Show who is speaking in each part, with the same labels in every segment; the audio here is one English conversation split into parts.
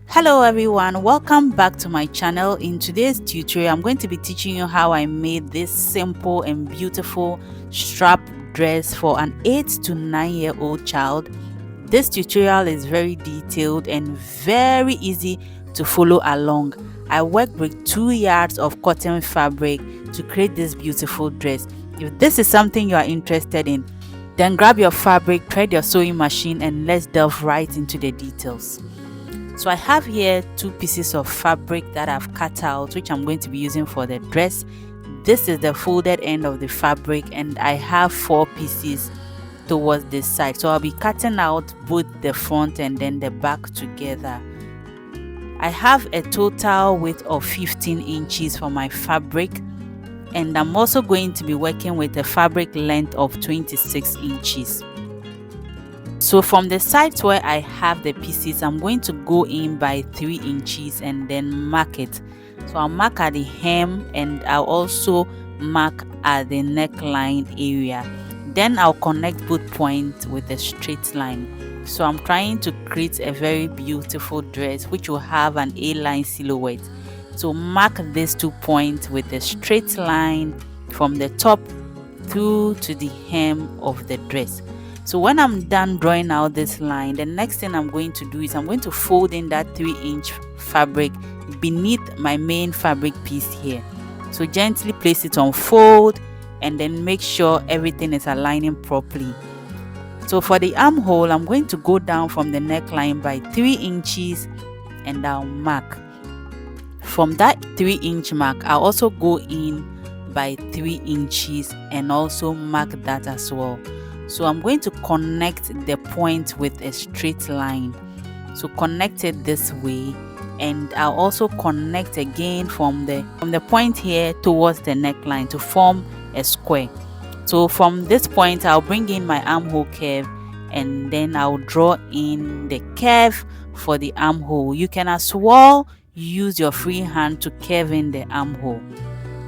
Speaker 1: Hello everyone, welcome back to my channel. In today's tutorial I'm going to be teaching you how I made this simple and beautiful strap dress for an 8 to 9-year-old child. This tutorial is very detailed and very easy to follow along. I worked with 2 yards of cotton fabric to create this beautiful dress. If this is something you are interested in, then grab your fabric, thread your sewing machine, and let's delve right into the details. So I have here 2 pieces of fabric that I've cut out, which I'm going to be using for the dress. This is the folded end of the fabric, and I have 4 pieces towards this side. So I'll be cutting out both the front and then the back together. I have a total width of 15 inches for my fabric, and I'm also going to be working with a fabric length of 26 inches. So from the sides where I have the pieces, I'm going to go in by 3 inches and then mark it. So I'll mark at the hem, and I'll also mark at the neckline area. Then I'll connect both points with a straight line. So I'm trying to create a very beautiful dress which will have an A-line silhouette. So mark these 2 points with a straight line from the top through to the hem of the dress. So when I'm done drawing out this line, the next thing I'm going to do is I'm going to fold in that 3-inch fabric beneath my main fabric piece here. So gently place it on fold and then make sure everything is aligning properly. So for the armhole, I'm going to go down from the neckline by 3 inches and I'll mark. From that 3-inch mark, I'll also go in by 3 inches and also mark that as well. So I'm going to connect the point with a straight line. So connect it this way, and I'll also connect again from the point here towards the neckline to form a square. So from this point I'll bring in my armhole curve, and then I'll draw in the curve for the armhole. You can as well use your free hand to curve in the armhole.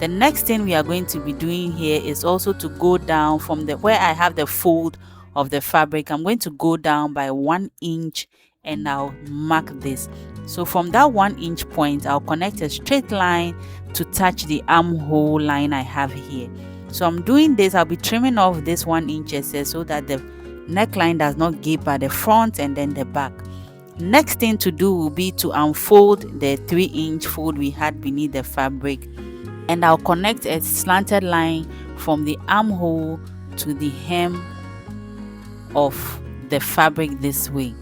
Speaker 1: The next thing we are going to be doing here is also to go down from where I have the fold of the fabric. I'm going to go down by 1 inch and I'll mark this. So from that 1 inch point, I'll connect a straight line to touch the armhole line I have here. So I'm doing this, I'll be trimming off this 1 inch excess so that the neckline does not gape at the front and then the back. Next thing to do will be to unfold the 3-inch fold we had beneath the fabric, and I'll connect a slanted line from the armhole to the hem of the fabric this way.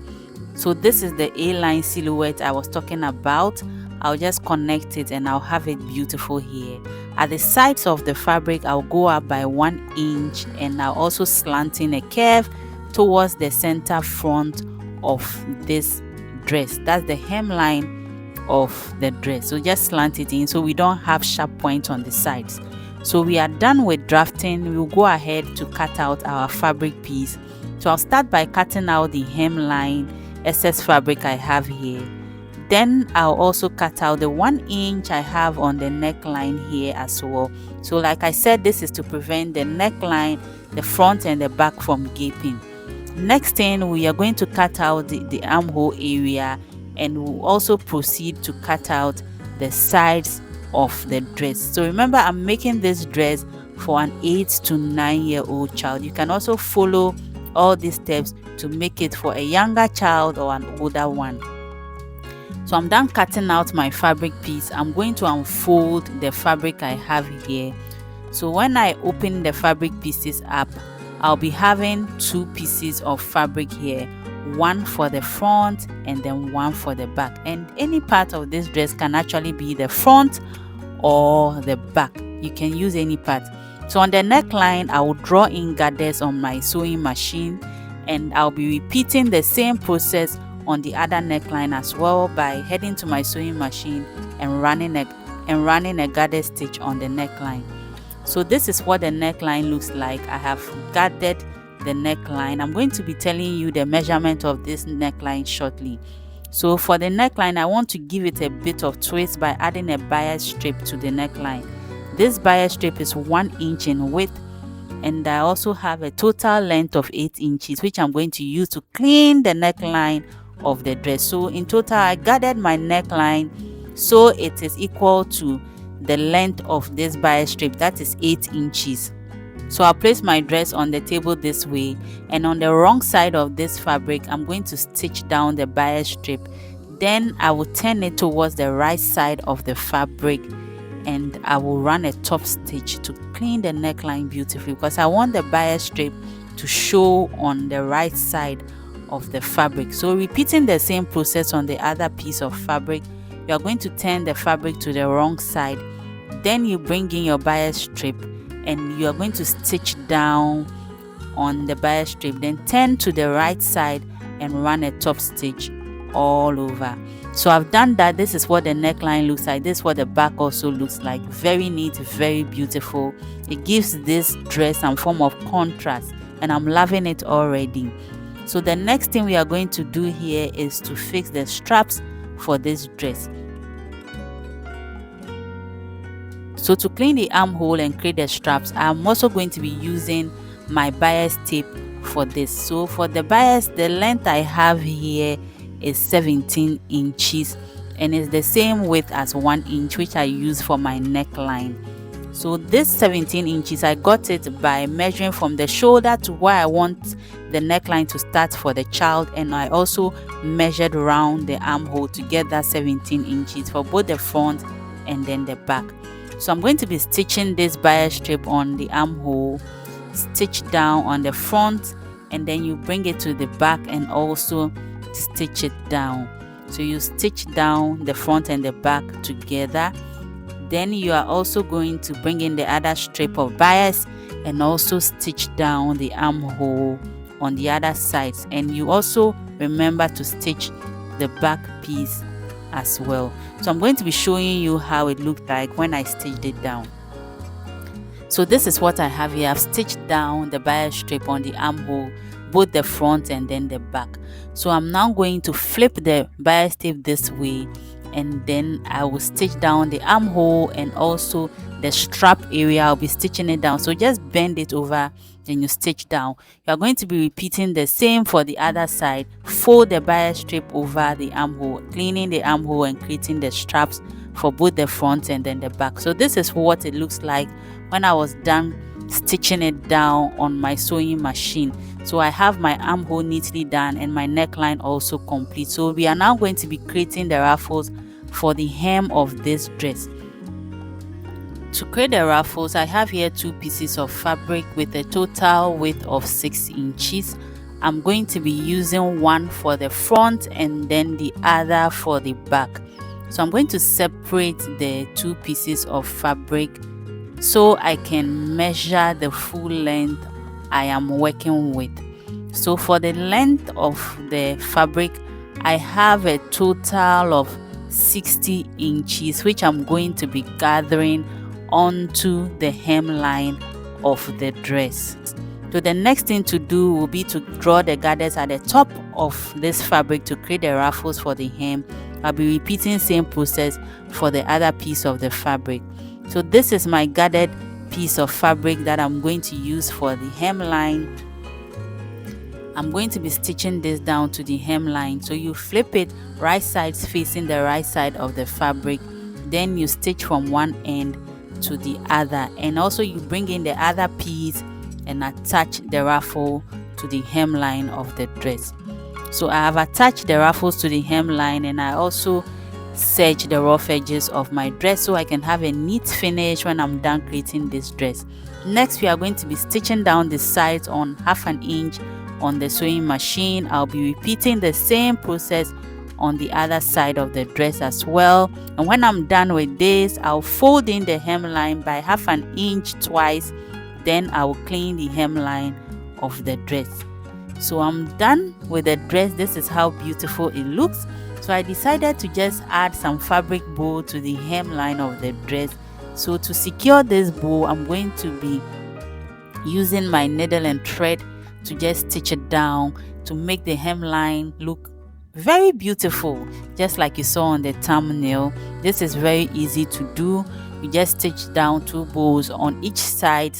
Speaker 1: So this is the A-line silhouette I was talking about. I'll just connect it and I'll have it beautiful here. At the sides of the fabric, I'll go up by 1 inch and I'll also slant in a curve towards the center front of this dress. That's the hemline of the dress. So just slant it in so we don't have sharp points on the sides. So we are done with drafting. We'll go ahead to cut out our fabric piece. So I'll start by cutting out the hemline excess fabric I have here. Then I'll also cut out the 1 inch I have on the neckline here as well. So like I said, this is to prevent the neckline, the front and the back from gaping. Next thing, we are going to cut out the armhole area, and we'll also proceed to cut out the sides of the dress. So remember, I'm making this dress for an 8 to 9-year-old child. You can also follow all these steps to make it for a younger child or an older one. So I'm done cutting out my fabric piece. I'm going to unfold the fabric I have here. So when I open the fabric pieces up, I'll be having 2 pieces of fabric here, one for the front and then one for the back. And any part of this dress can actually be the front or the back. You can use any part. So on the neckline, I will draw in gathers on my sewing machine, and I'll be repeating the same process on the other neckline as well by heading to my sewing machine and running a gather stitch on the neckline. So this is what the neckline looks like. I have gathered the neckline. I'm going to be telling you the measurement of this neckline shortly. So for the neckline, I want to give it a bit of twist by adding a bias strip to the neckline. This bias strip is 1 inch in width, and I also have a total length of 8 inches, which I'm going to use to clean the neckline of the dress. So in total, I gathered my neckline so it is equal to the length of this bias strip, that is 8 inches. So I'll place my dress on the table this way, and on the wrong side of this fabric I'm going to stitch down the bias strip. Then I will turn it towards the right side of the fabric, and I will run a top stitch to clean the neckline beautifully, because I want the bias strip to show on the right side of the fabric. So repeating the same process on the other piece of fabric, you are going to turn the fabric to the wrong side, then you bring in your bias strip and you are going to stitch down on the bias strip, then turn to the right side and run a top stitch all over. So I've done that. This is what the neckline looks like. This is what the back also looks like. Very neat, very beautiful. It gives this dress some form of contrast, and I'm loving it already. So the next thing we are going to do here is to fix the straps for this dress. So to clean the armhole and create the straps, I'm also going to be using my bias tape for this. So for the bias, the length I have here is 17 inches, and it's the same width as 1 inch, which I use for my neckline. So this 17 inches, I got it by measuring from the shoulder to where I want the neckline to start for the child, and I also measured around the armhole to get that 17 inches for both the front and then the back. So I'm going to be stitching this bias strip on the armhole, stitch down on the front, and then you bring it to the back and also stitch it down. So you stitch down the front and the back together. Then you are also going to bring in the other strip of bias and also stitch down the armhole on the other sides, and you also remember to stitch the back piece as well. So I'm going to be showing you how it looked like when I stitched it down. So this is what I have here. I've stitched down the bias strip on the armhole, both the front and then the back. So I'm now going to flip the bias tape this way, and then I will stitch down the armhole and also the strap area. I'll be stitching it down. So just bend it over, then you stitch down. You are going to be repeating the same for the other side. Fold the bias strip over the armhole, cleaning the armhole and creating the straps for both the front and then the back. So this is what it looks like when I was done stitching it down on my sewing machine. So I have my armhole neatly done and my neckline also complete. So we are now going to be creating the ruffles for the hem of this dress. To create the ruffles, I have here 2 pieces of fabric with a total width of 6 inches. I'm going to be using one for the front and then the other for the back. So I'm going to separate the 2 pieces of fabric so I can measure the full length I am working with. So for the length of the fabric, I have a total of 60 inches, which I'm going to be gathering onto the hemline of the dress. So the next thing to do will be to draw the gathers at the top of this fabric to create the ruffles for the hem. I'll be repeating the same process for the other piece of the fabric. So this is my gathered piece of fabric that I'm going to use for the hemline. I'm going to be stitching this down to the hemline. So you flip it right sides facing the right side of the fabric, then you stitch from one end to the other, and also you bring in the other piece and attach the ruffle to the hemline of the dress. So I have attached the ruffles to the hemline, and I also serge the rough edges of my dress so I can have a neat finish when I'm done creating this dress. Next, we are going to be stitching down the sides on 1/2 inch on the sewing machine. I'll be repeating the same process on the other side of the dress as well, and when I'm done with this, I'll fold in the hemline by 1/2 inch twice, then I will clean the hemline of the dress. So I'm done with the dress. This is how beautiful it looks. So I decided to just add some fabric bow to the hemline of the dress. So to secure this bow, I'm going to be using my needle and thread to just stitch it down to make the hemline look very beautiful, just like you saw on the thumbnail. This is very easy to do. You just stitch down 2 bows on each side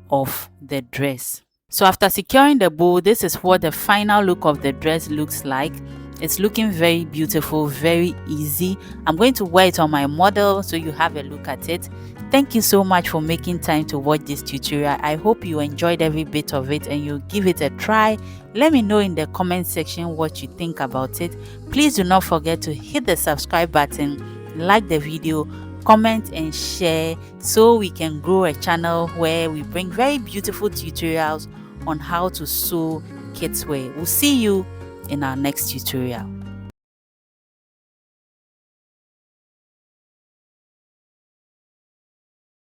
Speaker 1: of the dress. So after securing the bow, this is what the final look of the dress looks like. It's looking very beautiful, very easy. I'm going to wear it on my model so you have a look at it. Thank you so much for making time to watch this tutorial. I hope you enjoyed every bit of it and you give it a try. Let me know in the comment section what you think about it. Please do not forget to hit the subscribe button, like the video, comment and share so we can grow a channel where we bring very beautiful tutorials on how to sew kids wear. We'll see you in our next tutorial.